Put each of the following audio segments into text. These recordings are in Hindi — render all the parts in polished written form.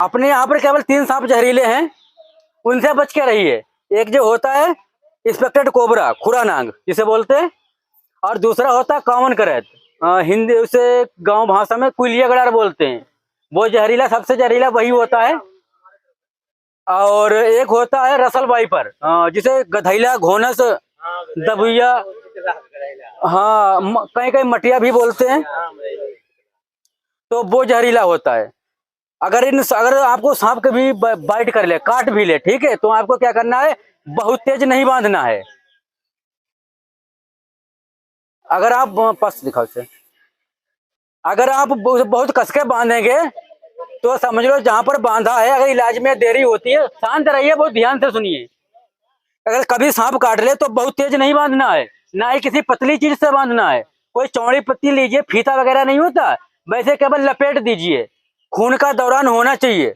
अपने यहाँ पर केवल 3 सांप जहरीले हैं, उनसे बच के रहिए। एक जो होता है स्पेक्टेड कोबरा, खुरा नाग जिसे बोलते हैं, और दूसरा होता है कॉमन करैत, हिंदी उसे गांव भाषा में कुलिया गड़ार बोलते हैं। वो जहरीला, सबसे जहरीला वही होता है। और एक होता है रसल वाइपर, जिसे गधैला, घोनस, दबुइया, हाँ कहीं कहीं मटिया भी बोलते हैं। तो वो जहरीला होता है। अगर आपको सांप कभी बाइट कर ले, काट भी ले, ठीक है, तो आपको क्या करना है, बहुत तेज नहीं बांधना है। अगर आप पास दिखाओ से, अगर आप बहुत कसके बांधेंगे तो समझ लो जहां पर बांधा है, अगर इलाज में देरी होती है, शांत रहिए, बहुत ध्यान से सुनिए। अगर कभी सांप काट ले तो बहुत तेज नहीं बांधना है, ना ही किसी पतली चीज से बांधना है। कोई चौड़ी पत्ती लीजिए, फीता वगैरह नहीं होता, वैसे केवल लपेट दीजिए। खून का दौरान होना चाहिए।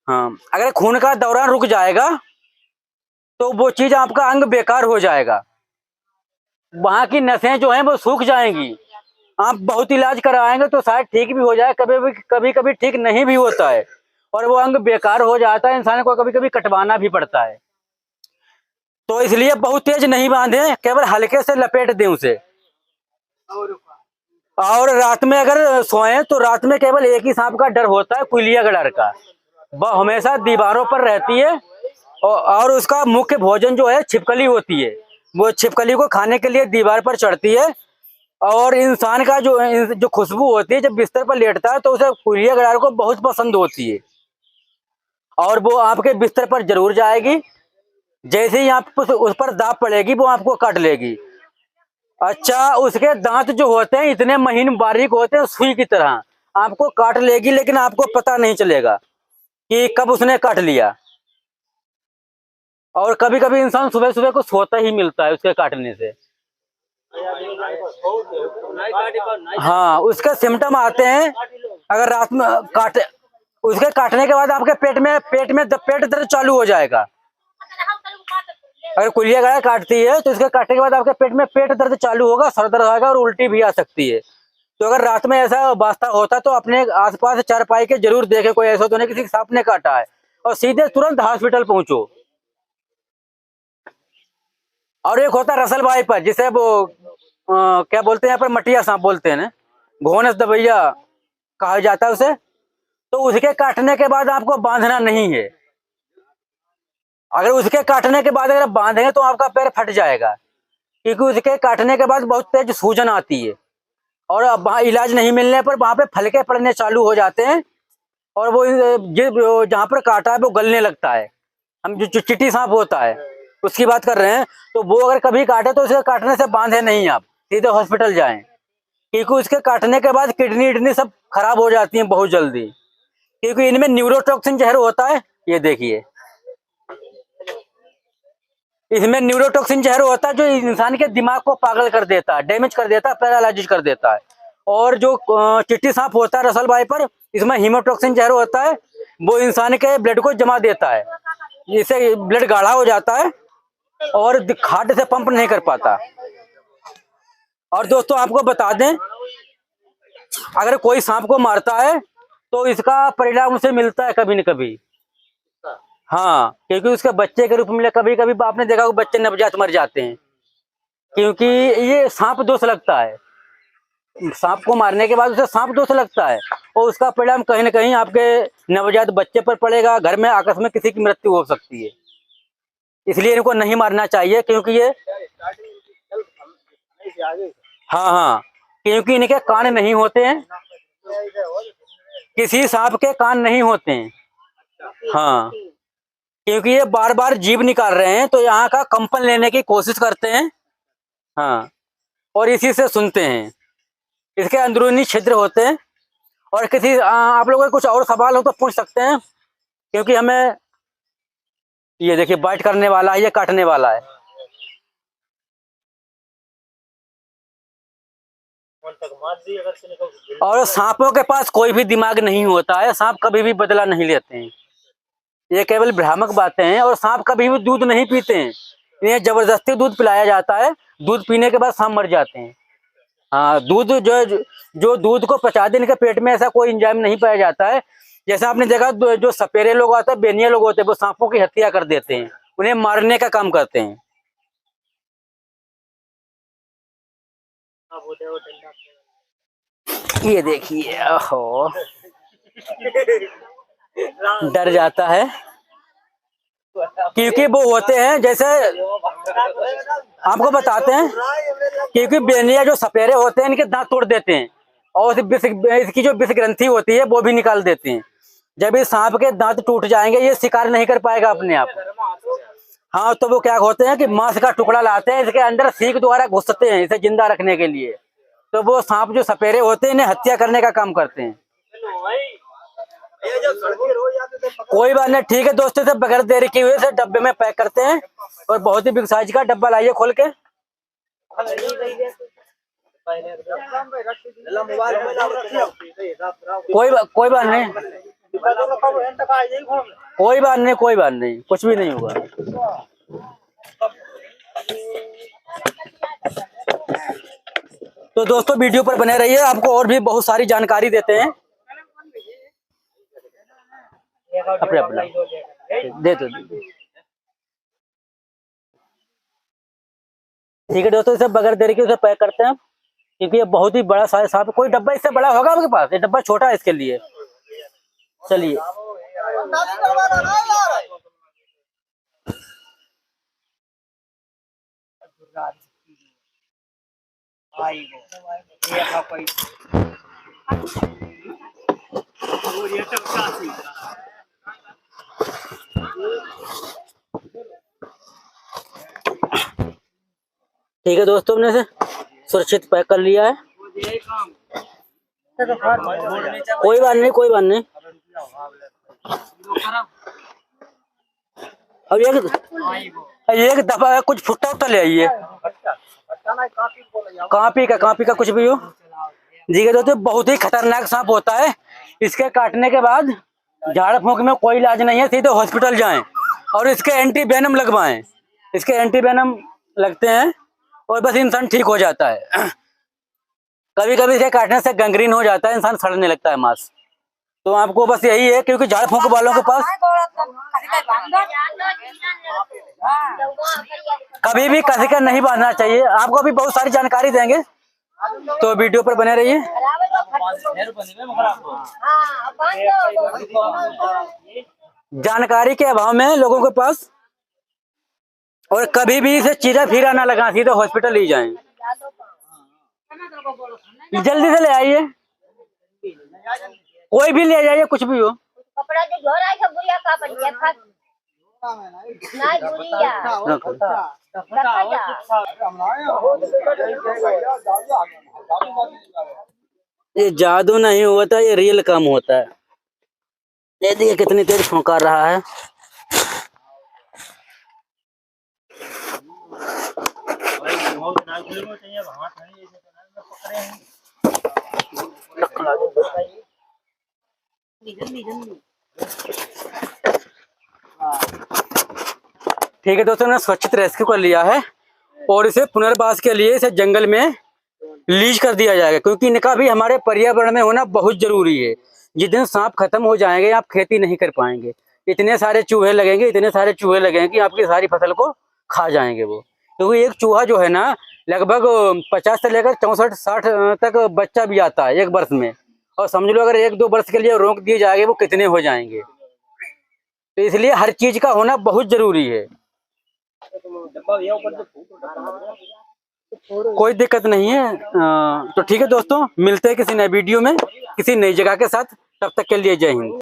हाँ, अगर खून का दौरान रुक जाएगा तो वो चीज आपका अंग बेकार हो जाएगा, वहां की नसें जो हैं वो सूख जाएंगी। आप बहुत इलाज कराएंगे तो शायद ठीक भी हो जाए, कभी कभी ठीक नहीं भी होता है, और वो अंग बेकार हो जाता है, इंसान को कभी कभी कटवाना भी पड़ता है। तो इसलिए बहुत तेज नहीं बांधे, केवल हल्के से लपेट दें उसे। और रात में अगर सोएं तो रात में केवल एक ही सांप का डर होता है, कुलिया गड़र का। वह हमेशा दीवारों पर रहती है, और उसका मुख्य भोजन जो है छिपकली होती है। वो छिपकली को खाने के लिए दीवार पर चढ़ती है, और इंसान का जो खुशबू होती है जब बिस्तर पर लेटता है तो उसे कुलिया गड़ार को बहुत पसंद होती है, और वो आपके बिस्तर पर जरूर जाएगी। जैसे ही आप उस पर दाब पड़ेगी वो आपको काट लेगी। अच्छा, उसके दांत जो होते हैं इतने महीन बारीक होते हैं, सुई की तरह, आपको काट लेगी लेकिन आपको पता नहीं चलेगा कि कब उसने काट लिया। और कभी कभी इंसान सुबह सुबह को सोता ही मिलता है उसके काटने से। हाँ, उसके सिम्टम आते हैं अगर रात में काटे, उसके काटने के बाद आपके पेट दर्द चालू हो जाएगा। अगर कुलिया गड़ा काटती है तो इसके काटने के बाद आपके पेट दर्द चालू होगा, सर दर्द होगा, और उल्टी भी आ सकती है। तो अगर रात में ऐसा वास्ता होता तो अपने आसपास चारपाई के जरूर देखे, कोई ऐसा तो नहीं किसी सांप ने काटा है, और सीधे तुरंत हॉस्पिटल पहुंचो। और एक होता रसल वाइपर, जिसे वो क्या बोलते हैं यहाँ पर, मटिया सांप बोलते हैं ना, घोनस दबैया कहा जाता है उसे। तो उसके काटने के बाद आपको बांधना नहीं है। अगर उसके काटने के बाद अगर बांधेंगे तो आपका पैर फट जाएगा, क्योंकि उसके काटने के बाद बहुत तेज सूजन आती है, और अब वहाँ इलाज नहीं मिलने पर वहां पे फलके पड़ने चालू हो जाते हैं, और वो जहाँ पर काटा है वो गलने लगता है। हम जो चिट्टी सांप होता है उसकी बात कर रहे हैं। तो वो अगर कभी काटे तो उसे काटने से बांधे नहीं, आप सीधे हॉस्पिटल जाएं, क्योंकि उसके काटने के बाद किडनी सब खराब हो जाती हैं बहुत जल्दी, क्योंकि इनमें न्यूरोटॉक्सिन जहर होता है। ये देखिए, इसमें न्यूरोटॉक्सिन जहर होता है जो इंसान के दिमाग को पागल कर देता है, डैमेज कर देता है, पैरालाइज कर देता है। और जो चिट्टी सांप होता है रसल वाइपर, इसमें हीमोटॉक्सिन जहर होता है, वो इंसान के ब्लड को जमा देता है, इससे ब्लड गाढ़ा हो जाता है और हार्ट से पंप नहीं कर पाता। और दोस्तों आपको बता दें, अगर कोई सांप को मारता है तो इसका परिणाम उसे मिलता है कभी न कभी। हाँ, क्योंकि उसके बच्चे के रूप में कभी कभी आपने देखा बच्चे नवजात मर जाते हैं, क्योंकि ये सांप दोष लगता है। सांप को मारने के बाद उसे सांप दोष लगता है, और उसका परिणाम कहीं ना कहीं आपके नवजात बच्चे पर पड़ेगा, घर में आकस्मिक किसी की मृत्यु हो सकती है। इसलिए इनको नहीं मारना चाहिए, क्योंकि ये, हाँ हाँ, क्योंकि इनके कान नहीं होते हैं, किसी सांप के कान नहीं होते हैं। हाँ, क्योंकि ये बार बार जीभ निकाल रहे हैं तो यहाँ का कंपन लेने की कोशिश करते हैं। हाँ, और इसी से सुनते हैं, इसके अंदरूनी छिद्र होते हैं। और किसी आप लोगों को कुछ और सवाल हो तो पूछ सकते हैं, क्योंकि हमें, ये देखिए बाइट करने वाला है, ये काटने वाला है। और सांपों के पास कोई भी दिमाग नहीं होता है, सांप कभी भी बदला नहीं लेते हैं, ये केवल भ्रामक बातें हैं। और सांप कभी भी दूध नहीं पीते हैं, इन्हें जबरदस्ती दूध पिलाया जाता है, दूध पीने के बाद सांप मर जाते हैं। हाँ, दूध जो दूध को पचा दे, इनके पेट में ऐसा कोई एंजाइम नहीं पाया जाता है जैसे आपने देखा जो सपेरे लोग आते हैं, बेनिया लोग होते हैं, वो सांपों की हत्या कर देते हैं, उन्हें मारने का काम करते हैं। ये देखिए, ओहो, डर जाता है क्योंकि वो होते हैं, जैसे आपको बताते हैं, क्योंकि बेनिया जो सपेरे होते हैं इनके दांत तोड़ देते हैं और इसकी जो विष ग्रंथि होती है वो भी निकाल देते हैं। जब इस सांप के दांत टूट जाएंगे ये शिकार नहीं कर पाएगा अपने आप। हाँ, तो वो क्या होते हैं कि मांस का टुकड़ा लाते हैं, इसके अंदर सीख द्वारा घुसते हैं इसे जिंदा रखने के लिए। तो वो सांप जो सपेरे होते हैं इन्हें हत्या करने का काम करते हैं। कोई बात नहीं, ठीक है दोस्तों, से बगैर देरी की हुई से डब्बे में पैक करते हैं और बहुत ही बिग साइज का डब्बा लाइए खोल के। कोई बात नहीं, कोई बात नहीं, कुछ भी नहीं होगा। तो दोस्तों वीडियो पर बने रहिए, आपको और भी बहुत सारी जानकारी देते हैं। अपने दे दो। ठीक है दोस्तों, इसे बगैर देरी के उसे पैक करते हैं क्योंकि ये बहुत ही बड़ा साइज सांप। कोई डब्बा इससे बड़ा होगा आपके पास? ये डब्बा छोटा है इसके लिए। चलिए, ठीक है दोस्तों, हमने इसे सुरक्षित पैक कर लिया है। कोई बात नहीं, कोई बात नहीं। अब एक दफा कुछ फुट्टा उट्टा ले आइए, कापी का कुछ भी हो। ठीक है दोस्तों, बहुत ही खतरनाक सांप होता है। इसके काटने के बाद झाड़ फूंक में कोई इलाज नहीं है, सीधे हॉस्पिटल जाएं और इसके एंटी वेनम लगवाएं। इसके एंटी वेनम लगते हैं और बस इंसान ठीक हो जाता है। कभी कभी इसे काटने से गैंग्रीन हो जाता है, इंसान सड़ने लगता है मांस। तो आपको बस यही है, क्योंकि झाड़ फूंक वालों के पास कभी भी किसी का नहीं बांधना चाहिए। आपको अभी बहुत सारी जानकारी देंगे, तो वीडियो पर बने रहिए। जानकारी के अभाव में लोगों के पास, और कभी भी इसे चीरा फिरा ना लगा, सीधे हॉस्पिटल ही जाएं। जल्दी से ले आइए, कोई भी ले जाइए, कुछ भी हो। ये जादू नहीं होता, ये रियल काम होता है। ये देखिए कितनी तेज फुंकार रहा है। ठीक है दोस्तों, ने सुरक्षित रेस्क्यू कर लिया है और इसे पुनर्वास के लिए इसे जंगल में लीज कर दिया जाएगा, क्योंकि इनका भी हमारे पर्यावरण में होना बहुत जरूरी है। जिस दिन सांप खत्म हो जाएंगे आप खेती नहीं कर पाएंगे। इतने सारे चूहे लगेंगे कि आपकी सारी फसल को खा जाएंगे वो। क्योंकि एक चूहा जो है ना, लगभग 50 से लेकर 64-60 तक बच्चा भी आता है एक वर्ष में। और समझ लो अगर 1-2 वर्ष के लिए रोक दिए जाएंगे वो कितने हो जाएंगे। तो इसलिए हर चीज का होना बहुत जरूरी है। कोई दिक्कत नहीं है। तो ठीक है दोस्तों, मिलते हैं किसी नए वीडियो में किसी नई जगह के साथ। तब तक के लिए जय हिंद।